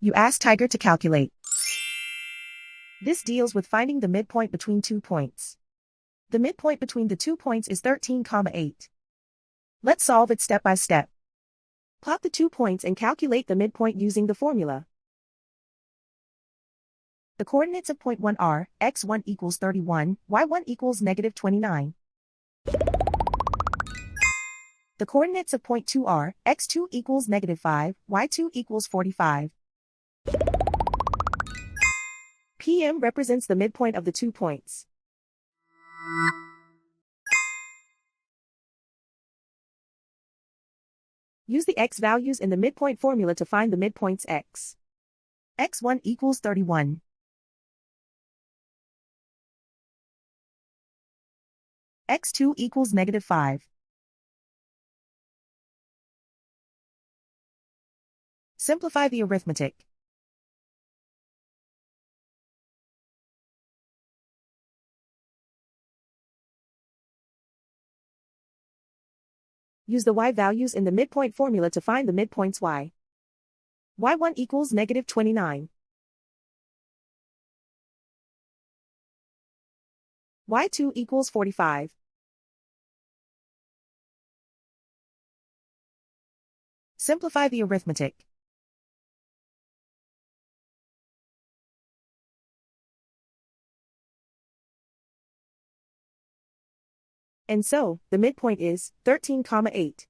You ask Tiger to calculate. This deals with finding the midpoint between 2 points. The midpoint between the 2 points is 13,8. Let's solve it step by step. Plot the 2 points and calculate the midpoint using the formula. The coordinates of point 1 are, x1 equals 31, y1 equals negative 29. The coordinates of point 2 are, x2 equals negative 5, y2 equals 45. PM represents the midpoint of the 2 points. Use the x values in the midpoint formula to find the midpoints x. x1 equals 31. x2 equals negative 5. Simplify the arithmetic. Use the y values in the midpoint formula to find the midpoints y. y1 equals negative 29. y2 equals 45. Simplify the arithmetic. And so, the midpoint is 13,8.